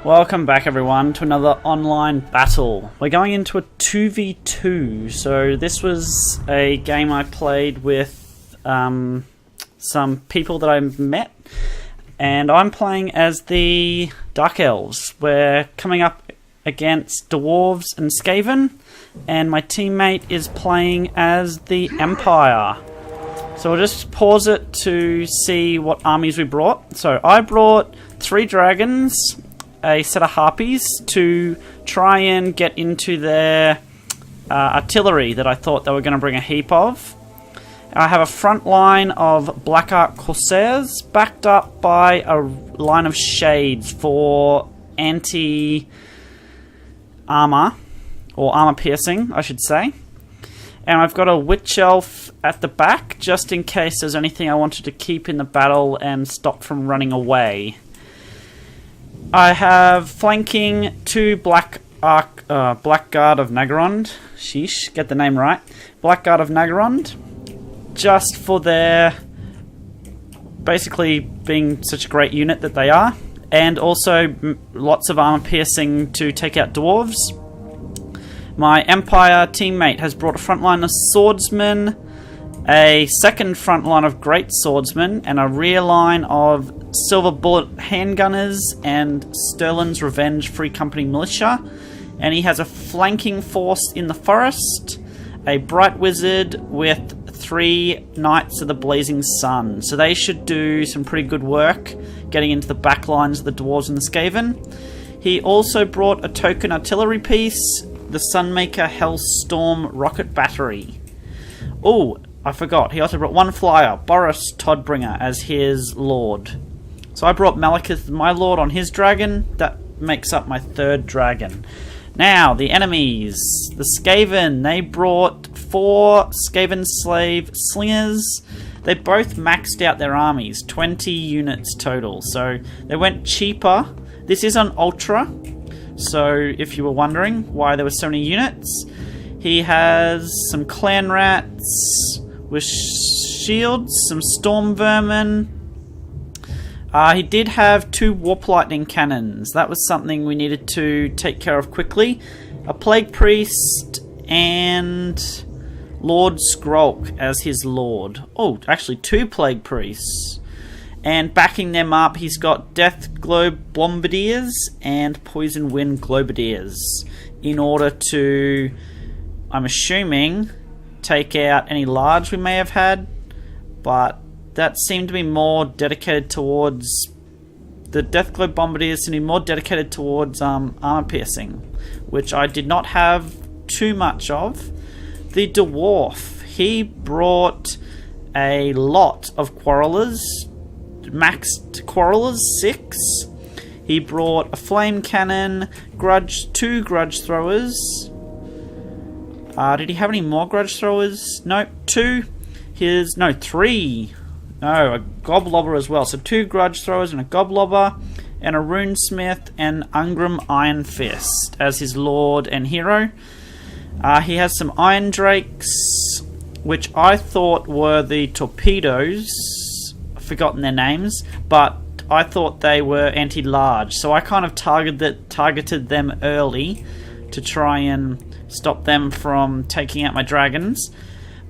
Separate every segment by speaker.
Speaker 1: Welcome back everyone to another online battle. We're going into a 2v2, so this was a game I played with some people that I met, and I'm playing as the Dark Elves. We're coming up against Dwarves and Skaven, and my teammate is playing as the Empire. So we'll just pause it to see what armies we brought. So I brought 3 dragons, a set of harpies to try and get into their artillery that I thought they were going to bring a heap of. I have a front line of Black Ark Corsairs backed up by a line of shades for anti-armor, or armor piercing I should say. And I've got a Witch Elf at the back just in case there's anything I wanted to keep in the battle and stop from running away. I have flanking 2 Black Guard of Nagarond. Sheesh, get the name right. Black Guard of Nagarond, just for their basically being such a great unit that they are, and also lots of armor piercing to take out dwarves. My Empire teammate has brought a front line of swordsmen, a second front line of great swordsmen, and a rear line of silver bullet handgunners and Sterlin's Revenge Free Company militia. And he has a flanking force in the forest, a bright wizard with 3 Knights of the Blazing Sun. So they should do some pretty good work getting into the back lines of the dwarves and the Skaven. He also brought a token artillery piece, the Sunmaker Hellstorm rocket battery. Oh, I forgot, he also brought 1 flyer, Boris Toddbringer, as his lord. So I brought Malekith, my lord, on his dragon. That makes up my 3rd dragon. Now, the enemies. The Skaven, they brought 4 Skaven slave slingers. They both maxed out their armies, 20 units total. So they went cheaper. This is on Ultra, so if you were wondering why there were so many units. He has some clan rats with shields, some storm vermin. He did have 2 warp lightning cannons. That was something we needed to take care of quickly. A plague priest and Lord Skrolk as his lord. Oh, actually 2 plague priests. And backing them up, he's got Death Globe Bombardiers and Poison Wind Globadiers in order to, I'm assuming, take out any large we may have had, but that seemed to be more dedicated towards the Death Globe Bombardiers, seemed to be more dedicated towards armor piercing, which I did not have too much of. The Dwarf, he brought a lot of Quarrelers, maxed Quarrelers, 6. He brought a flame cannon, 2 grudge throwers. Did he have any more grudge throwers? Nope, 2. 3. No, a Goblobber as well. So 2 grudge throwers and a Goblobber, and a runesmith and Ungram Iron Fist as his lord and hero. He has some Iron Drakes, which I thought were the torpedoes. I've forgotten their names, but I thought they were anti-large. So I kind of targeted them early to try and stop them from taking out my dragons.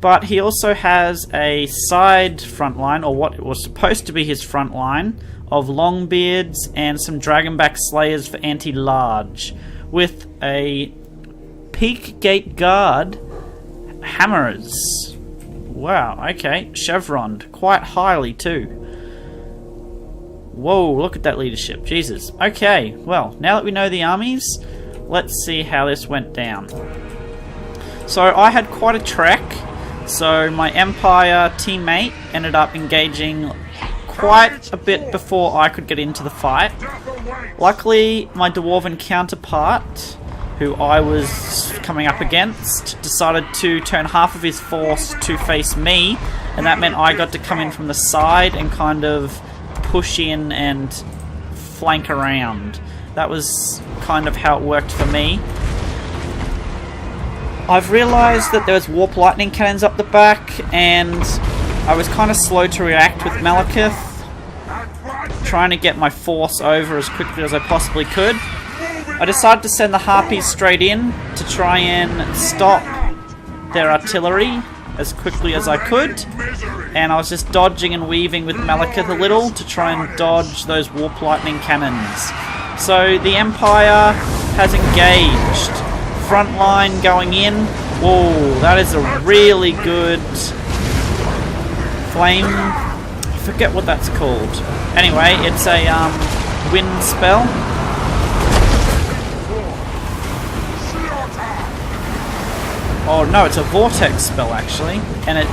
Speaker 1: But he also has a side front line, or what was supposed to be his front line, of Longbeards and some Dragonback Slayers for anti-large, with a Peak Gate Guard hammers. Wow, okay, chevroned quite highly too. Whoa, look at that leadership, Jesus. Okay, well, now that we know the armies, let's see how this went down. So I had quite a trek. So my Empire teammate ended up engaging quite a bit before I could get into the fight. Luckily, my Dwarven counterpart, who I was coming up against, decided to turn half of his force to face me, and that meant I got to come in from the side and kind of push in and flank around. That was kind of how it worked for me. I've realised that there was warp lightning cannons up the back, and I was kind of slow to react with Malekith, trying to get my force over as quickly as I possibly could. I decided to send the Harpies straight in to try and stop their artillery as quickly as I could, and I was just dodging and weaving with Malekith a little to try and dodge those warp lightning cannons. So the Empire has engaged. Front line going in. Whoa, that is a really good flame. I forget what that's called. Anyway, it's a wind spell. Oh no, it's a vortex spell actually, and it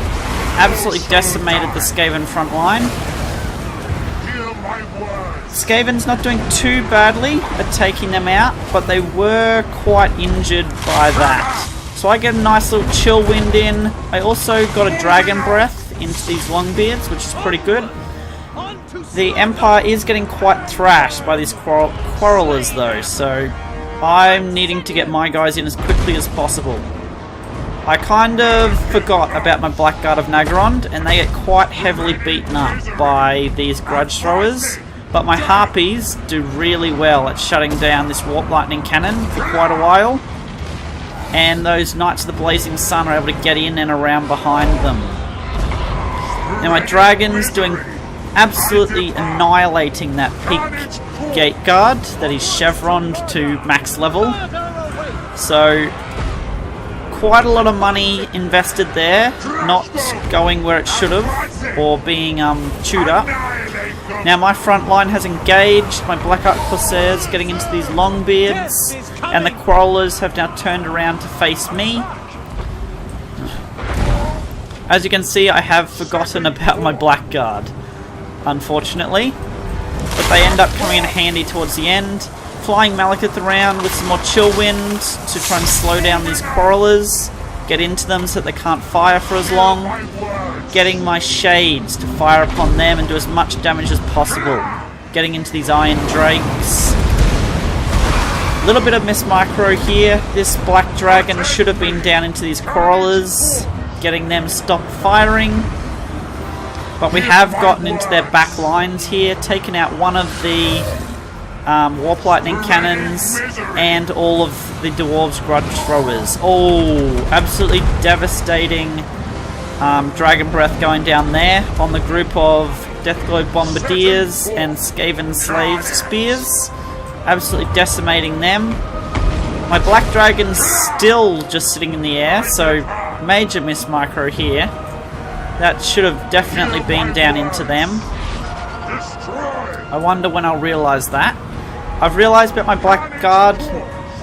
Speaker 1: absolutely decimated the Skaven front line. Skaven's not doing too badly at taking them out, but they were quite injured by that. So I get a nice little chill wind in. I also got a dragon breath into these longbeards, which is pretty good. The Empire is getting quite thrashed by these quarrelers though, so I'm needing to get my guys in as quickly as possible. I kind of forgot about my Blackguard of Naggarond, and they get quite heavily beaten up by these grudge throwers, but my Harpies do really well at shutting down this warp lightning cannon for quite a while, and those Knights of the Blazing Sun are able to get in and around behind them. Now my Dragon's doing absolutely annihilating that peak gate guard that is chevroned to max level, so quite a lot of money invested there, not going where it should have, or being chewed up. Now my front line has engaged, my Black Ark Corsairs getting into these Longbeards, and the Quarrelers have now turned around to face me. As you can see, I have forgotten about my Blackguard, unfortunately, but they end up coming in handy towards the end. Flying Malekith around with some more chill wind to try and slow down these Quarrelers, get into them so that they can't fire for as long, getting my Shades to fire upon them and do as much damage as possible, getting into these Iron Drakes. A little bit of miss micro here. This Black Dragon should have been down into these Quarrelers, getting them to stop firing, but we have gotten into their back lines here, taken out one of the warp lightning cannons and all of the dwarves grudge throwers. Oh, absolutely devastating dragon breath going down there on the group of Deathglow bombardiers and Skaven slaves spears, absolutely decimating them. My black dragon's still just sitting in the air, so major miss micro here. That should have definitely been down into them. I wonder when I'll realise that. I've realised about my Blackguard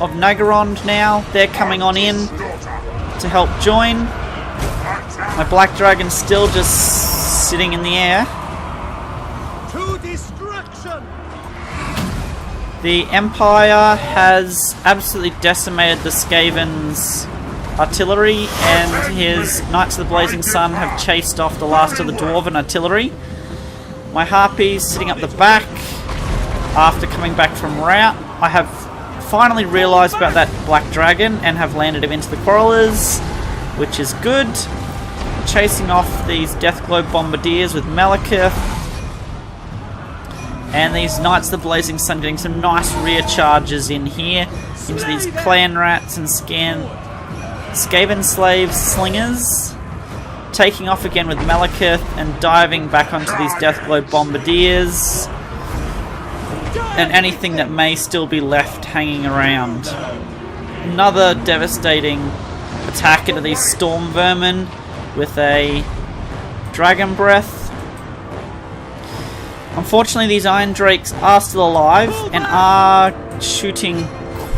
Speaker 1: of Naggarond now. They're coming on in to help join. My Black Dragon's still just sitting in the air.
Speaker 2: To destruction!
Speaker 1: The Empire has absolutely decimated the Skaven's artillery, and his Knights of the Blazing Sun have chased off the last of the Dwarven artillery. My Harpies sitting up the back. After coming back from rout, I have finally realised about that Black Dragon and have landed him into the Quarrelers, which is good. Chasing off these Deathglow Bombardiers with Malekith. And these Knights of the Blazing Sun getting some nice rear charges in here into these Clan Rats and Skaven Slaves Slingers. Taking off again with Malekith and diving back onto these Deathglow Bombardiers and anything that may still be left hanging around. Another devastating attack into these Storm Vermin with a Dragon Breath. Unfortunately, these Iron Drakes are still alive and are shooting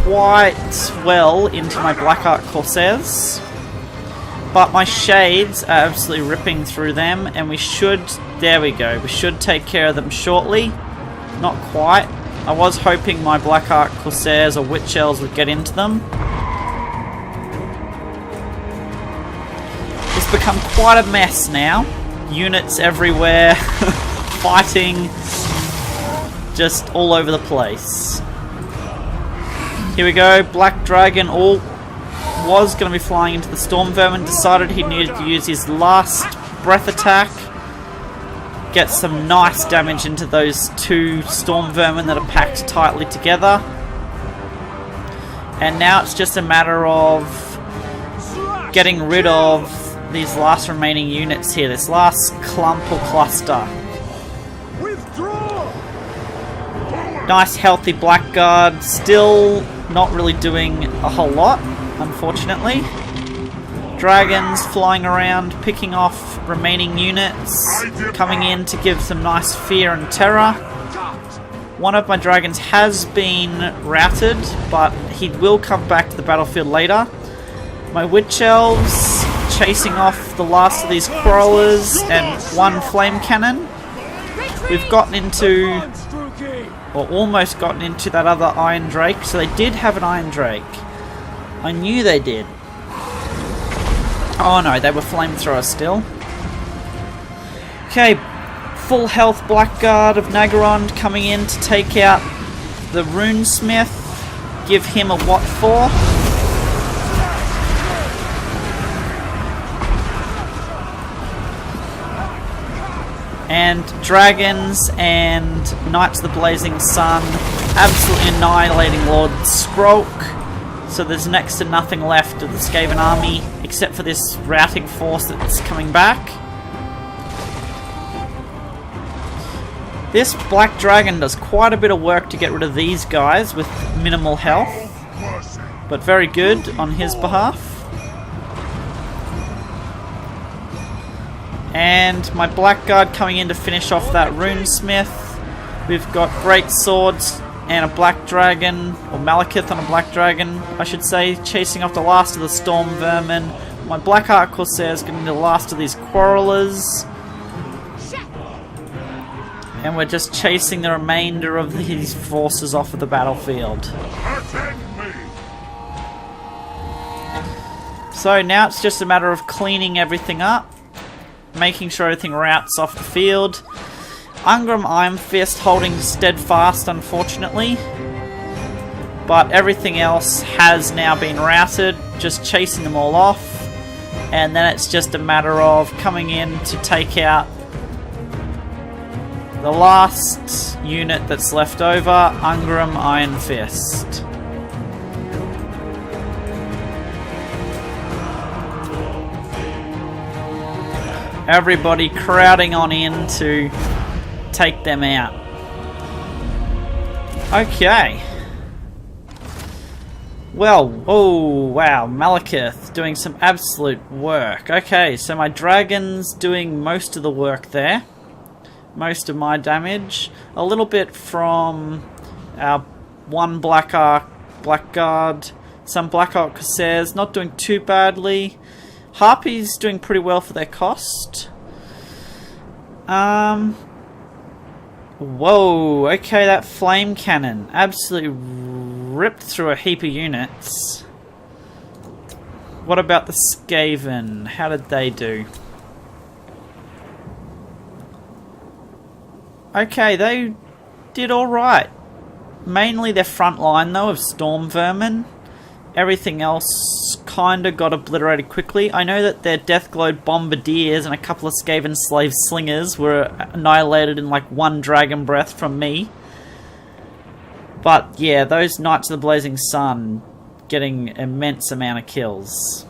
Speaker 1: quite well into my Black Ark Corsairs. But my Shades are absolutely ripping through them, and we should... There we go. We should take care of them shortly. Not quite. I was hoping my Black Ark Corsairs or Witch Elves would get into them. It's become quite a mess now. Units everywhere. Fighting. Just all over the place. Here we go. Black Dragon was going to be flying into the Storm Vermin. Decided he needed to use his last breath attack. get some nice damage into those two storm vermin that are packed tightly together. And now it's just a matter of getting rid of these last remaining units here, this last clump or cluster. Nice healthy blackguard, still not really doing a whole lot, unfortunately. Dragons flying around, picking off remaining units, coming in to give some nice fear and terror. One of my dragons has been routed, but he will come back to the battlefield later. My witch elves chasing off the last of these crawlers and one flame cannon. We've gotten into, or almost gotten into, that other Iron Drake. So they did have an Iron Drake. I knew they did. Oh no, they were flamethrowers still. Okay, full health Blackguard of Naggarond coming in to take out the Runesmith. Give him a what for? And dragons and Knights of the Blazing Sun absolutely annihilating Lord Skrolk. So there's next to nothing left of the Skaven army except for this routing force that's coming back. This Black Dragon does quite a bit of work to get rid of these guys with minimal health, but very good on his behalf. And my Blackguard coming in to finish off that Runesmith. We've got great swords and a Black Dragon, or Malekith on a Black Dragon, I should say, chasing off the last of the Storm Vermin. My Blackheart Corsairs getting the last of these Quarrelers. And we're just chasing the remainder of these forces off of the battlefield. So now it's just a matter of cleaning everything up, making sure everything routes off the field. Ungrim Iron Fist holding steadfast, unfortunately. But everything else has now been routed, just chasing them all off. And then it's just a matter of coming in to take out the last unit that's left over, Ungrim Iron Fist. Everybody crowding on in to take them out. Okay. Well, oh wow, Malekith doing some absolute work. Okay, so my dragon's doing most of the work there. Most of my damage. A little bit from our one Blackguard, some Blackheart Corsairs, not doing too badly. Harpies doing pretty well for their cost. Whoa, okay, that flame cannon absolutely ripped through a heap of units. What about the Skaven? How did they do? Okay, they did alright. Mainly their front line though of Storm Vermin. Everything else kinda got obliterated quickly. I know that their Deathglow Bombardiers and a couple of Skaven Slave Slingers were annihilated in like one Dragon Breath from me. But yeah, those Knights of the Blazing Sun getting immense amount of kills.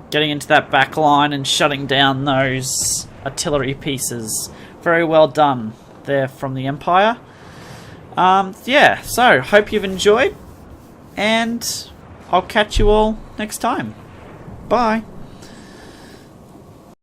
Speaker 1: Getting into that back line and shutting down those artillery pieces. Very well done there from the Empire. Yeah, so hope you've enjoyed, and I'll catch you all next time. Bye.